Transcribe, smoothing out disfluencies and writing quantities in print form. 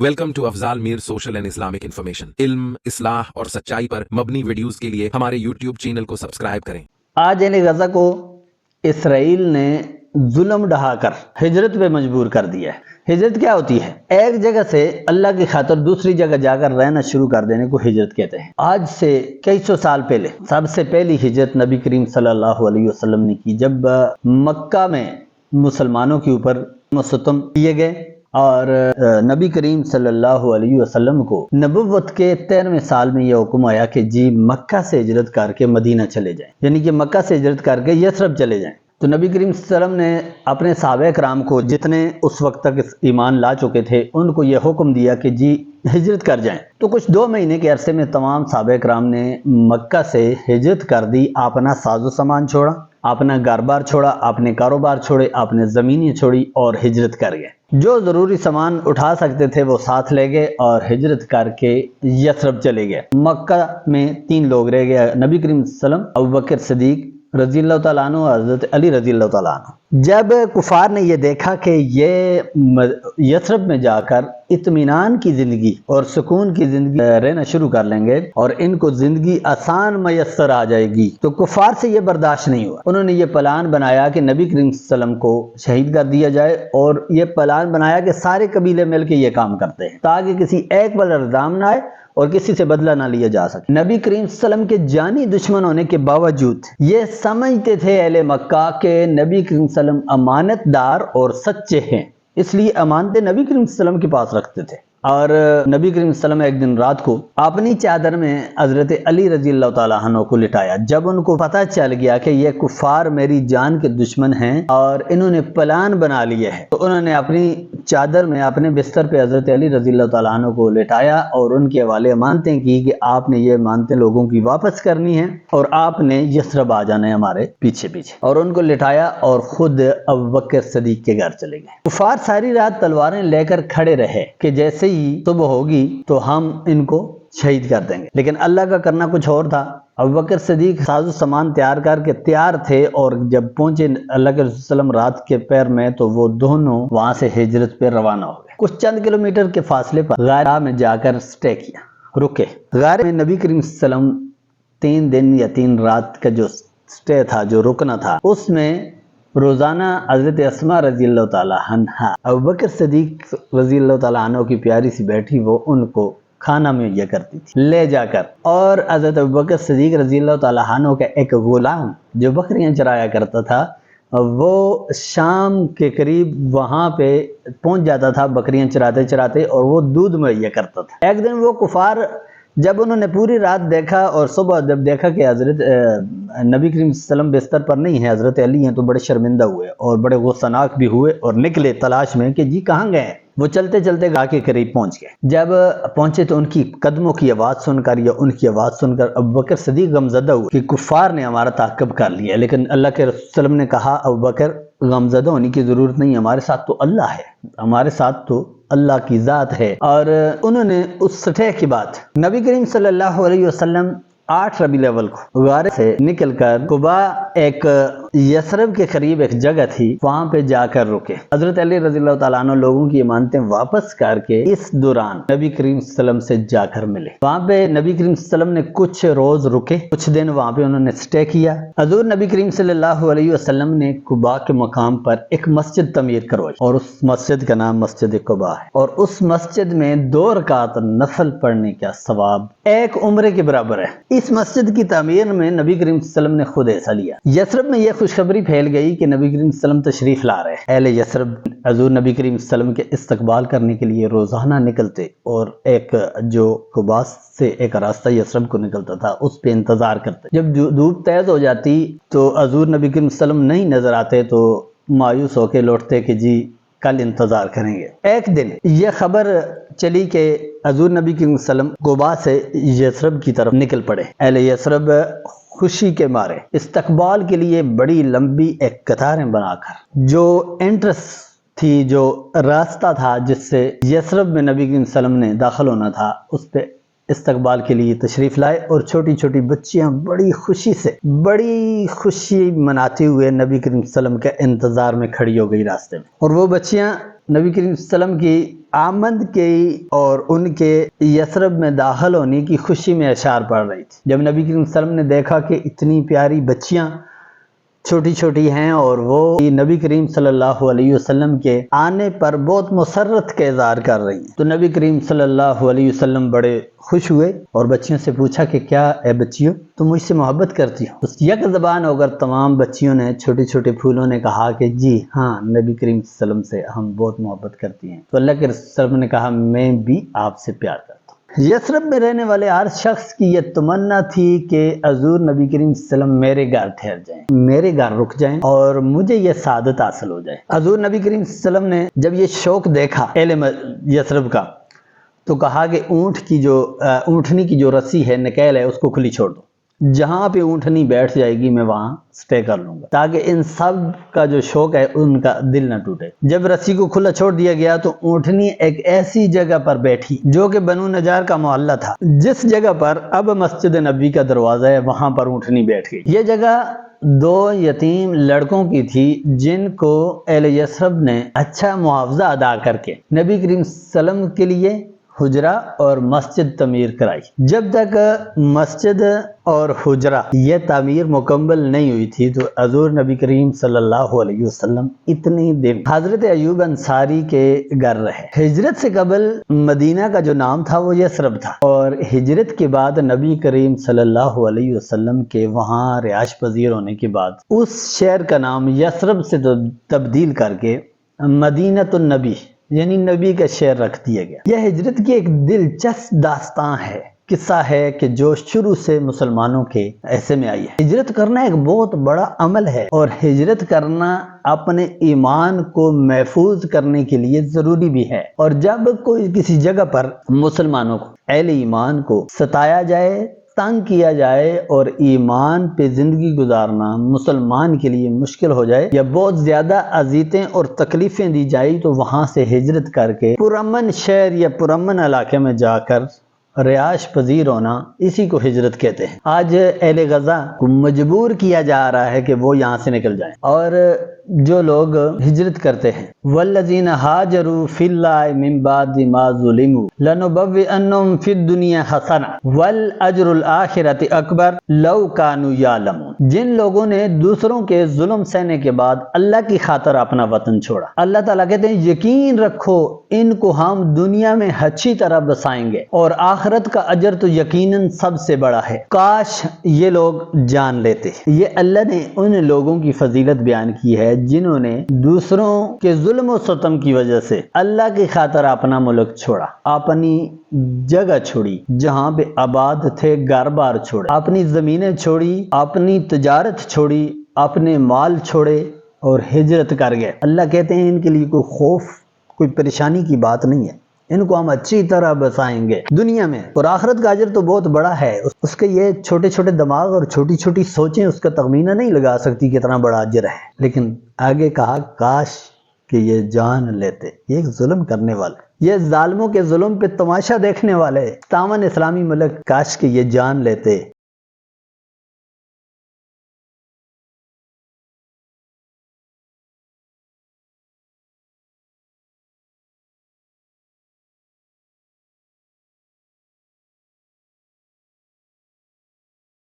Welcome to Afzal Mir social and Islamic information. इल्म, इस्लाह और सच्चाई पर मबनी वीडियोस के लिए हमारे यूट्यूब चैनल को सब्सक्राइब करें। आज यानी गजा को इसराइल ने जुल्म ढहाकर हिजरत पे मजबूर कर दिया है। हिजरत क्या होती है? एक जगह से अल्लाह की खातिर दूसरी जगह जाकर रहना शुरू कर देने को हिजरत कहते हैं। आज से कई सौ साल पहले सबसे पहली हिजरत नबी करीम सल्लल्लाहु अलैहि वसल्लम ने की, जब मक्का में मुसलमानों के ऊपर मुस्तम किए गए और नबी करीम सल्लल्लाहु अलैहि वसल्लम को नबुव्वत के 13वें साल में यह हुक्म आया कि जी मक्का से हिजरत करके मदीना चले जाएं, यानी कि मक्का से हिजरत करके यथरब चले जाएं। तो नबी करीम सल्लल्लाहु अलैहि वसल्लम ने अपने सहाबा कराम को, जितने उस वक्त तक ईमान ला चुके थे, उनको यह हुक्म दिया कि जी हिजरत कर जाएं। तो कुछ 2 महीने के अरसे में तमाम सहाबा कराम ने मक्का से हिजरत कर दी। अपना साजो सामान छोड़ा, अपना घर बार छोड़ा, अपने कारोबार छोड़े, अपने ज़मीनें छोड़ी और हिजरत कर गए। जो ज़रूरी सामान उठा सकते थे वो साथ ले गए और हिजरत करके यथरब चले गए। मक्का में 3 लोग रह गए, नबी करीम सल्लल्लाहु अलैहि वसल्लम, अबू बकर सिद्दीक रज़ियल्लाहु ताला अन्हु और हज़रत अली रज़ियल्लाहु ताला अन्हु। जब कुफार ने यह देखा कि ये यथरब में जाकर इत्मीनान की ज़िंदगी और सुकून की ज़िंदगी रहना शुरू कर लेंगे और इनको ज़िंदगी आसान मयस्सर आ जाएगी, तो कुफार से ये बर्दाश्त नहीं हुआ। उन्होंने ये प्लान बनाया कि नबी करीम सल्लल्लाहु अलैहि वसल्लम को शहीद कर दिया जाए, और ये प्लान बनाया कि सारे कबीले मिलकर ये काम करते हैं ताकि किसी एक पर इल्ज़ाम ना आए और किसी से बदला ना लिया जा सके। नबी करीम सल्लल्लाहु अलैहि वसल्लम के जानी दुश्मन होने के बावजूद ये समझते थे अहले मक्का के नबी करीम सल्लल्लाहु अलैहि वसल्लम अमानतदार और सच्चे हैं, इसलिए अमानतें नबी करीम सल्लल्लाहु अलैहि वसल्लम के पास रखते थे। और नबी करीम सल्लल्लाहु अलैहि वसल्लम एक दिन रात को अपनी चादर में हजरत अली रज़ियल्लाहु ताला अन्हु को लिटाया। जब उनको पता चल गया कि ये कुफार मेरी जान के दुश्मन हैं और इन्होंने प्लान बना लिया है, तो उन्होंने अपनी चादर में अपने बिस्तर पे हजरत अली रज़ियल्लाहु ताला अन्हु को लिटाया और उनके हवाले अमानतें की कि आपने ये अमानतें लोगों की वापस करनी है और आपने यथरब आ जाना है हमारे पीछे पीछे। और उनको लिटाया और खुद अबू बकर सिद्दीक के घर चले गए। कुफार सारी रात तलवारें लेकर खड़े रहे कि जैसे ही सुबह होगी तो हम इनको शहीद कर देंगे, लेकिन अल्लाह का करना कुछ और था। अबू बकर सिद्दीक साजो सामान तैयार करके तैयार थे और जब पहुंचे अल्लाह के रसूल रात के पैर में, तो वो दोनों वहां से हिजरत पे रवाना हो गए। कुछ चंद किलोमीटर के फासले पर गारा में जाकर स्टे किया, रुके। गारे में नबी करीम सल्लल्लाहु अलैहि वसल्लम 3 दिन या 3 रात का जो स्टे था, जो रुकना था, उसमें रोजाना हजरत अस्मा रज़ियल्लाहु ताला अन्हा, अबू बकर सिद्दीक रज़ियल्लाहु ताला अन्हु की प्यारी सी बेटी, वो उनको खाना मुहैया करती थी ले जाकर। और हजरत अबू बकर सिद्दीक रज़ियल्लाहु ताला अन्हु का एक गुलाम जो बकरियां चराया करता था, वो शाम के करीब वहां पे पहुंच जाता था बकरियां चराते चराते, और वो दूध मुहैया करता था। एक दिन वो कुफार, जब उन्होंने पूरी रात देखा और सुबह जब देखा कि हजरत नबी करीम सल्लल्लाहु अलैहि वसल्लम बिस्तर पर नहीं है, हजरत अली हैं, तो बड़े शर्मिंदा हुए और बड़े गुस्सानाक भी हुए और निकले तलाश में कि जी कहाँ गए। वो चलते चलते गाह के करीब पहुंच गए। जब पहुंचे तो उनकी कदमों की आवाज़ सुनकर या उनकी आवाज़ सुनकर अबू बकर सिद्दीक गमज़दा हुए कि कुफार ने हमारा ताक़ब कर लिया। लेकिन अल्लाह के रसूल ने कहा, अबू बकर गमज़दा होने की ज़रूरत नहीं, हमारे साथ तो अल्लाह है, हमारे साथ तो अल्लाह की ज़ात है। और उन्होंने उस सतह की बात नबी करीम सल्लल्लाहु अलैहि वसल्लम 8 रबीउल अव्वल को गारे से निकलकर कुबा, एक यथरब के करीब एक जगह थी, वहां पे जाकर रुके। हजरत अली रज़ियल्लाहु ताला अन्हु लोगों की अमानतें वापस करके इस दौरान नबी करीम सल्लल्लाहु अलैहि वसल्लम से जाकर मिले। वहां पे नबी करीम सल्लल्लाहु अलैहि वसल्लम ने कुछ रोज रुके, कुछ दिन वहां पे उन्होंने स्टे किया। हजूर नबी करीम सल्लल्लाहु अलैहि वसल्लम ने कुबा के मकाम पर एक मस्जिद तमीर करवाई और उस मस्जिद का नाम मस्जिद कुबा है। और उस मस्जिद में 2 रकात नफल पढ़ने का सवाब 1 उम्रे के बराबर है। इस मस्जिद की तामीर में नबी करीम सल्लल्लाहु अलैहि वसल्लम ने खुद हिस्सा लिया। यथरब में यह खुशखबरी फैल गई कि नबी करीम सल्लल्लाहु अलैहि वसल्लम तशरीफ ला रहे हैं। अहले यथरब हजूर नबी करीम सल्लल्लाहु अलैहि वसल्लम के इस्तकबाल करने के लिए रोजाना निकलते और एक जो कुबा से एक रास्ता यथरब को निकलता था, उस पे इंतजार करते। जब धूप तेज हो जाती तो हजूर नबी करीम सल्लल्लाहु अलैहि वसल्लम नहीं नजर आते, तो मायूस होकर लौटते कि जी कल इंतजार करेंगे। एक दिन यह खबर चली कि हजूर नबी करीम सल्लल्लाहु अलैहि वसल्लम कुबा से यथरब की तरफ निकल पड़े। अहले यथरब खुशी के मारे इस्तकबाल के लिए बड़ी लंबी एक कतारें बनाकर, जो एंट्रेंस थी, जो रास्ता था जिससे यथरब में नबी करीम सल्लल्लाहु अलैहि वसल्लम ने दाखिल होना था, उस पे इस्तकबाल के लिए तशरीफ लाए। और छोटी छोटी बच्चियां बड़ी खुशी मनाते हुए नबी करीम सल्लल्लाहु अलैहि वसल्लम के इंतजार में खड़ी हो गई रास्ते में। और वो बच्चियां नबी करीम सल्लल्लाहु अलैहि वसल्लम की آمد کی اور ان کے یثرب میں داخل ہونے کی خوشی میں اشعار پڑھ رہی تھی۔ جب نبی کریم صلی اللہ علیہ وسلم نے دیکھا کہ اتنی پیاری بچیاں چھوٹی چھوٹی ہیں اور وہ نبی کریم صلی اللہ علیہ وسلم کے آنے پر بہت مسرت کا اظہار کر رہی ہیں، تو نبی کریم صلی اللہ علیہ وسلم بڑے خوش ہوئے اور بچیوں سے پوچھا کہ کیا اے بچیوں تم مجھ سے محبت کرتی ہو؟ اس یک زبان ہو کر تمام بچیوں نے، چھوٹے چھوٹے پھولوں نے کہا کہ جی ہاں، نبی کریم صلی اللہ علیہ وسلم سے ہم بہت محبت کرتی ہیں۔ تو اللہ کے رسول صلی اللہ علیہ وسلم نے کہا میں بھی آپ سے پیار کرتا ہوں۔ یثرب میں رہنے والے ہر شخص کی یہ تمنا تھی کہ حضور نبی کریم صلی اللہ علیہ وسلم میرے گھر ٹھہر جائیں، میرے گھر رک جائیں اور مجھے یہ سعادت حاصل ہو جائے۔ حضور نبی کریم صلی اللہ علیہ وسلم نے جب یہ شوق دیکھا اہل یثرب کا تو کہا کہ اونٹنی کی جو رسی ہے، نکیل ہے، اس کو کھلی چھوڑ دو، جہاں پہ اونٹنی بیٹھ جائے گی میں وہاں سٹے کر لوں گا، تاکہ ان سب کا جو شوق ہے ان کا دل نہ ٹوٹے۔ جب رسی کو کھلا چھوڑ دیا گیا تو اونٹنی ایک ایسی جگہ پر بیٹھی جو کہ بنو نجار کا محلہ تھا، جس جگہ پر اب مسجد نبی کا دروازہ ہے، وہاں پر اونٹنی بیٹھ گئی۔ یہ جگہ 2 یتیم لڑکوں کی تھی جن کو اہل یثرب نے اچھا معاوضہ ادا کر کے نبی کریم صلی اللہ علیہ وسلم کے لیے حجرہ اور مسجد تعمیر کرائی۔ جب تک مسجد اور حجرہ یہ تعمیر مکمل نہیں ہوئی تھی تو حضور نبی کریم صلی اللہ علیہ وسلم اتنی دن حضرت ایوب انصاری کے گھر رہے۔ ہجرت سے قبل مدینہ کا جو نام تھا وہ یثرب تھا، اور ہجرت کے بعد نبی کریم صلی اللہ علیہ وسلم کے وہاں رہائش پذیر ہونے کے بعد اس شہر کا نام یثرب سے تبدیل کر کے مدینۃ النبی یعنی نبی کا شہر رکھ دیا گیا۔ یہ ہجرت کی ایک دلچسپ داستان ہے، قصہ ہے کہ جو شروع سے مسلمانوں کے ایسے میں آئی ہے۔ ہجرت کرنا ایک بہت بڑا عمل ہے، اور ہجرت کرنا اپنے ایمان کو محفوظ کرنے کے لیے ضروری بھی ہے۔ اور جب کوئی کسی جگہ پر مسلمانوں کو، اہل ایمان کو ستایا جائے، تنگ کیا جائے اور ایمان پہ زندگی گزارنا مسلمان کے لیے مشکل ہو جائے یا بہت زیادہ اذیتیں اور تکلیفیں دی جائیں، تو وہاں سے ہجرت کر کے پرامن شہر یا پرامن علاقے میں جا کر رہائش پذیر ہونا، اسی کو ہجرت کہتے ہیں۔ آج اہل غزہ کو مجبور کیا جا رہا ہے کہ وہ یہاں سے نکل جائیں، اور جو لوگ ہجرت کرتے ہیں والذین ہاجروا فی اللہ من بعد ما ظلموا لنبوئنہم فی الدنیا حسنہ والاجر الآخرۃ اکبر لو کانوا یعلمون، جن لوگوں نے دوسروں کے ظلم سہنے کے بعد اللہ کی خاطر اپنا وطن چھوڑا، اللہ تعالیٰ کہتے ہیں یقین رکھو ان کو ہم دنیا میں اچھی طرح بسائیں گے اور آخرت کا اجر تو یقیناً سب سے بڑا ہے، کاش یہ لوگ جان لیتے۔ یہ اللہ نے ان لوگوں کی فضیلت بیان کی ہے جنہوں نے دوسروں کے ظلم و ستم کی وجہ سے اللہ کی خاطر اپنا ملک چھوڑا، اپنی جگہ چھوڑی جہاں پہ آباد تھے، گھر بار چھوڑے، اپنی زمینیں چھوڑی، اپنی تجارت چھوڑی، اپنے مال چھوڑے اور ہجرت کر گئے۔ اللہ کہتے ہیں ان کے لیے کوئی خوف، کوئی پریشانی کی بات نہیں ہے، ان کو ہم اچھی طرح بسائیں گے دنیا میں، اور آخرت کا اجر تو بہت بڑا ہے۔ اس کے یہ چھوٹے چھوٹے دماغ اور چھوٹی چھوٹی سوچیں اس کا تخمینہ نہیں لگا سکتی کتنا بڑا اجر ہے۔ لیکن آگے کہا کاش کہ یہ جان لیتے، یہ ظلم کرنے والے، یہ ظالموں کے ظلم پہ تماشا دیکھنے والے 57 اسلامی ملک، کاش کہ یہ جان لیتے